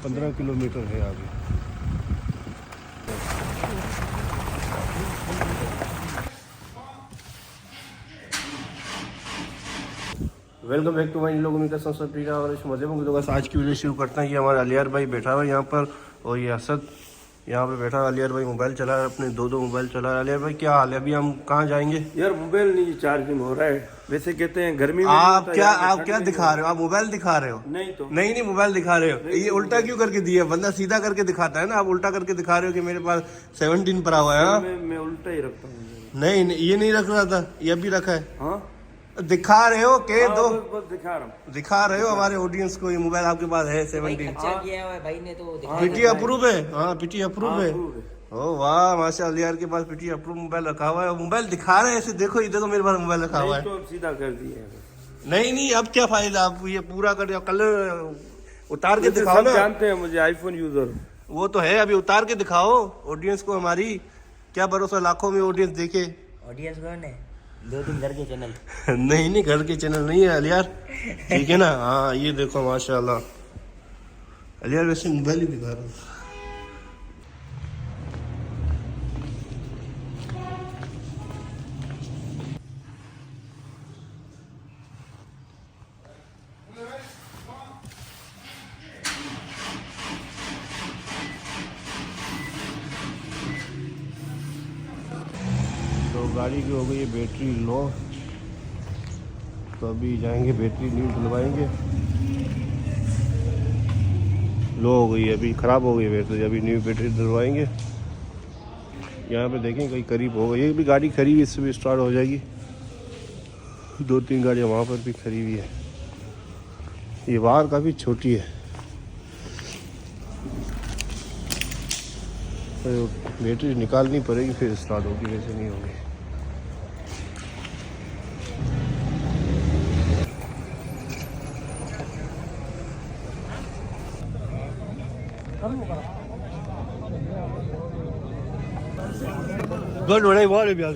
15 kilometre है आगे। Welcome back to my लोग उम्मीद करता हूँ सब ठीक है और इस मजे में। तो बस आज की वीडियो शुरू करते हैं। ये हमारा अलियार भाई बैठा हुआ है यहाँ पर और ये असद यहाँ पे बैठा है। अलियार भाई मोबाइल चला रहा है, अपने दो मोबाइल चला रहा है। अलियार भाई क्या हाल है? अभी हम कहाँ जाएंगे? यार मोबाइल नहीं चार्जिंग हो रहा है। वैसे कहते हैं गर्मी में आप क्या दिखा रहे हो? आप मोबाइल दिखा रहे हो? नहीं तो नहीं मोबाइल दिखा रहे हो। ये उल्टा क्यों करके दिया? बंदा सीधा करके दिखाता है ना, आप उल्टा करके दिखा रहे हो कि मेरे पास 17 पड़ा हुआ है। मैं उल्टा ही रखता हूँ। नहीं ये नहीं रख रहा था, ये भी रखा है। हाँ दिखा रहे हो के दो बस दिखा रहे हो हमारे ऑडियंस को ये मोबाइल आपके पास है 17। भाई ने तो पीटी अप्रूव है। हाँ पीटी अप्रूव है। ओ वाह माशाल्लाह, अलियार के पास पीटी अप्रूव मोबाइल रखा हुआ है। मोबाइल दिखा रहे हैं ऐसे, देखो ये देखो मेरे पास मोबाइल रखा हुआ है। तो सीधा कर दिया नहीं अब क्या फायदा? आप ये पूरा कर दिया, कलर उतार के दिखाओ ना। जानते हैं मुझे आईफोन यूजर। वो तो है, अभी उतार के दिखाओ ऑडियंस को। हमारी क्या भरोसा, लाखों में ऑडियंस देखे। ऑडियंस कौन है? 2-3 घर के चैनल। नहीं घर के चैनल नहीं है अलियार, ठीक है ना। हाँ ये देखो माशाल्लाह, अलियार वैसे मोबाइल ही दिखा रहा हूँ। तो गाड़ी की हो गई है बैटरी लो, तो अभी जाएंगे बैटरी न्यू डलवाएंगे। लो हो गई है, अभी ख़राब हो गई बैटरी, अभी न्यू बैटरी डलवाएंगे। यहाँ पे देखें कहीं करीब हो गई, ये भी गाड़ी खड़ी हुई, इससे भी स्टार्ट हो जाएगी। 2-3 गाड़ियाँ वहाँ पर भी खड़ी हुई है। ये बाहर काफ़ी छोटी है, तो बैटरी निकालनी पड़ेगी फिर स्टार्ट होगी, वैसे नहीं होगी। Gol orayı var ya biraz.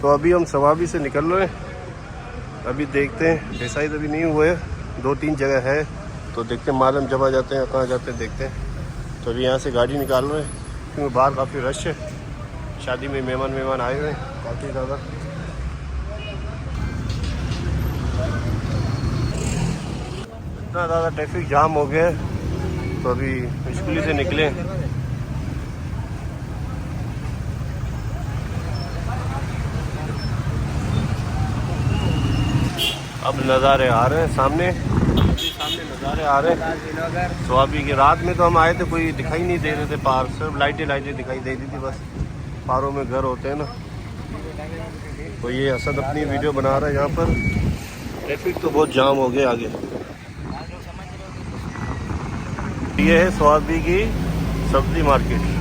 तो अभी हम सवाबी से निकल रहे हैं। अभी देखते हैं, डिसाइड अभी नहीं हुए, 2-3 जगह है तो देखते हैं मालूम जब आ जाते हैं कहाँ जाते हैं देखते हैं। तो अभी यहाँ से गाड़ी निकाल रहे हैं क्योंकि बाहर काफ़ी रश है, शादी में मेहमान आए हुए हैं काफ़ी ज़्यादा। इतना ज़्यादा ट्रैफिक जाम हो गया है तो अभी मुश्किल से निकले। अब नज़ारे आ रहे हैं सामने नज़ारे आ रहे हैं। तो अभी की रात में तो हम आए थे, कोई दिखाई नहीं दे रहे थे पार, सिर्फ लाइटें दिखाई दे रही थी बस। पारों में घर होते हैं ना। तो ये असद अपनी वीडियो बना रहा है। यहाँ पर ट्रैफिक तो बहुत जाम हो गया आगे। ये है स्वाबी की सब्जी मार्केट।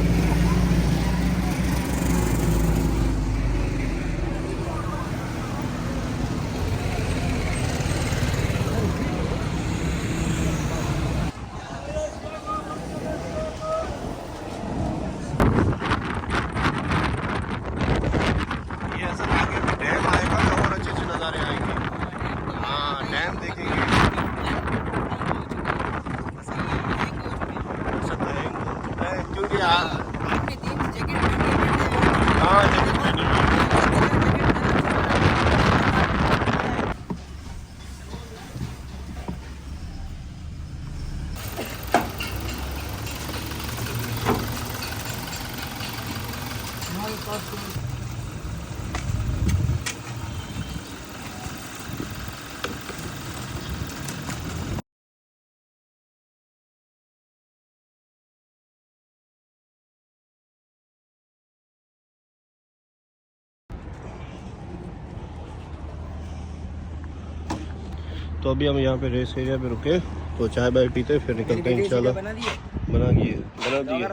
तो अभी हम यहाँ पे रेस एरिया पे रुके तो चाय बाय पीते फिर निकलते हैं इंशाल्लाह। बना दिए बना दिए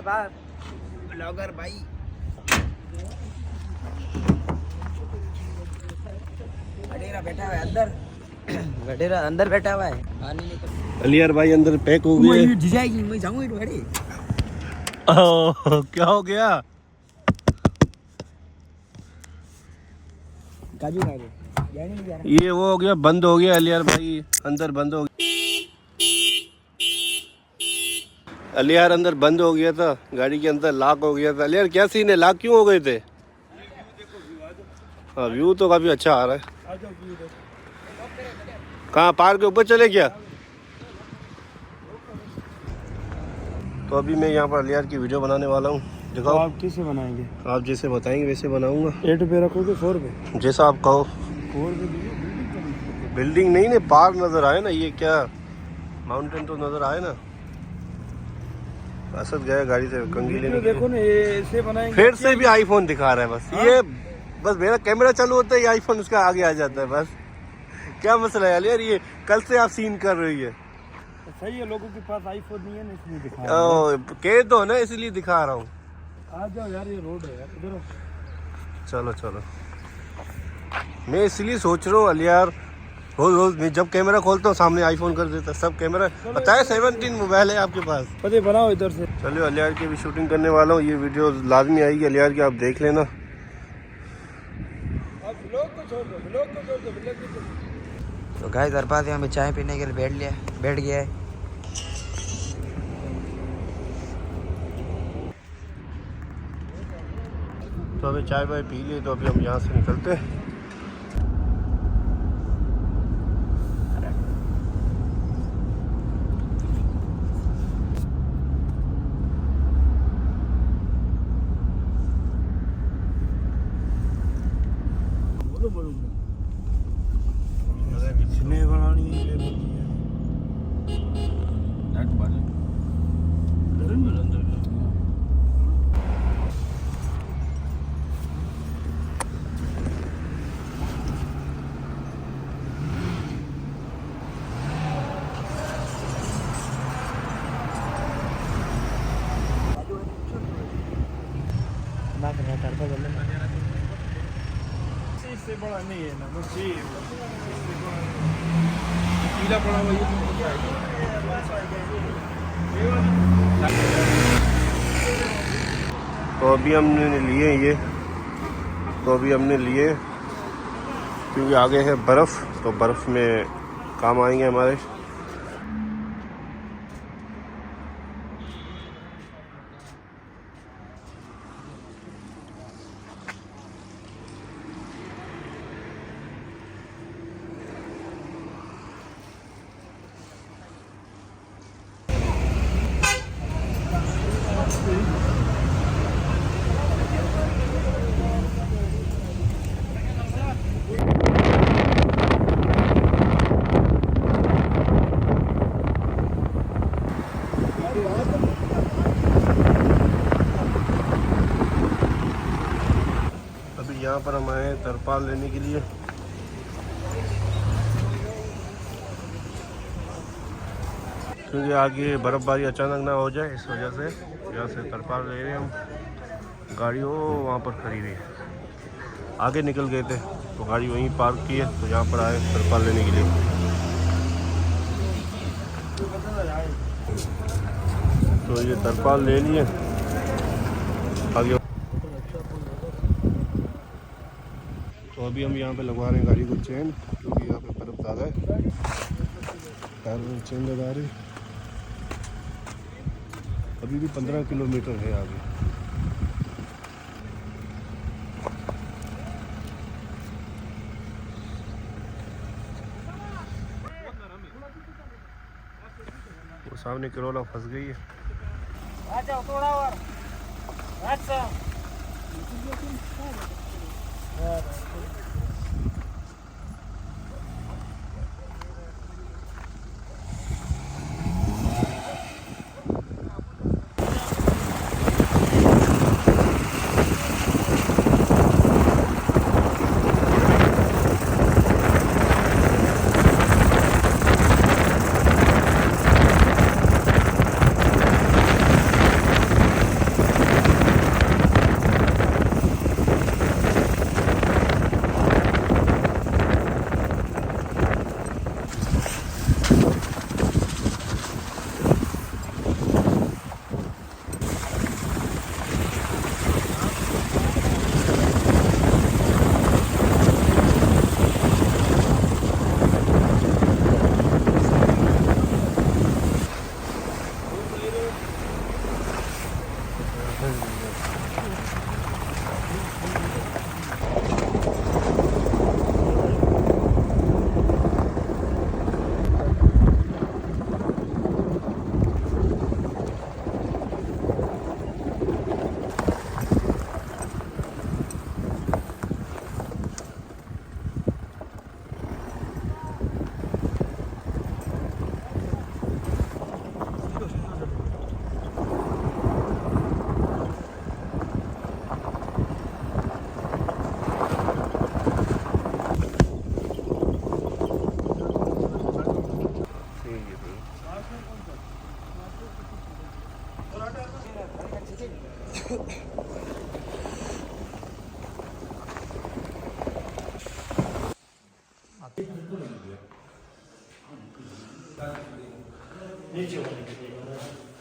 ब्लॉगर भाई। गडेरा बैठा हुआ है अंदर, गडेरा अंदर बैठा हुआ है। पानी निकल अलियार भाई अंदर पैक हो गए। जाएगी मैं जाऊंगी तो अरे क्या हो गया? काजू खा गए जाने नहीं जा रहा। ये वो हो गया, बंद हो गया अलियार भाई अंदर बंद हो गया। अलियार अंदर बंद हो गया था, गाड़ी के अंदर लॉक हो गया था। अलियार क्या सीन है, लॉक क्यों हो गए थे? हाँ व्यू तो काफी अच्छा आ रहा है। कहाँ पार्क के ऊपर चले क्या? तो अभी मैं यहाँ पर अलियार की वीडियो बनाने वाला हूँ। दिखाओ। आप किसे बनाएंगे? आप जैसे बताएंगे वैसे बनाऊंगा। 8 पे रखोगे 4 पे? जैसा आप कहो। 4 पे दीजिए। बिल्डिंग नहीं ना, पार नजर आए ना, ये क्या माउंटेन तो नजर आए ना। असद गया गाड़ी से कंगी लेने के लिए। देखो ना ये ऐसे बनाएंगे। फिर से भी आईफोन दिखा रहा है बस। ये बस मेरा कैमरा चालू होता है ये आईफोन उसका आगे आ जाता है बस। क्या मसला है यार, ये कल से आप सीन कर रही है। सही है, लोगों के पास आईफोन नहीं है ना इसलिए दिखा रहा हूं। कह दो ना इसलिए दिखा रहा हूँ। आ जाओ यार, ये रोड है यार, इधर आओ। चलो चलो, मैं इसलिए सोच रहा हूँ अलियार रोज रोज मैं जब कैमरा खोलता हूँ सामने आईफोन कर देता सब कैमरा। पता है 17 मोबाइल है आपके पास। पते बनाओ इधर से। चलिए अलियार की भी शूटिंग करने वाला हूँ, ये वीडियो लाजमी आएगी अलियार की, आप देख लेना। तो गाइस दरबार हमें चाय पीने के लिए बैठ गया है। तो अभी चाय वाय पी लिए तो अभी हम यहाँ से निकलते हैं। इससे बड़ा नहीं है ना, बस ये पीला पड़ा हुआ तो अभी हमने लिए ये, तो अभी हमने लिए क्योंकि आगे है बर्फ़, तो बर्फ़ में काम आएंगे हमारे। यहाँ पर हम आए तरपाल लेने के लिए। क्योंकि आगे बर्फ़बारी अचानक ना हो जाए इस वजह से यहाँ से तरपाल ले रहे हैं हम। गाड़ी वो वहाँ पर खड़ी हुई है, आगे निकल गए थे तो गाड़ी वहीं पार्क की है, तो यहाँ पर आए तरपाल लेने के लिए। तो ये तरपाल ले लिए आगे। तो अभी हम यहाँ पे लगवा रहे हैं गाड़ी को चेन, क्योंकि यहाँ पे बर्फ़ ज़्यादा है। टायर में चेन लगा रहे। अभी भी 15 किलोमीटर है आगे। वो सामने करोला फंस गई है। नीचे वाले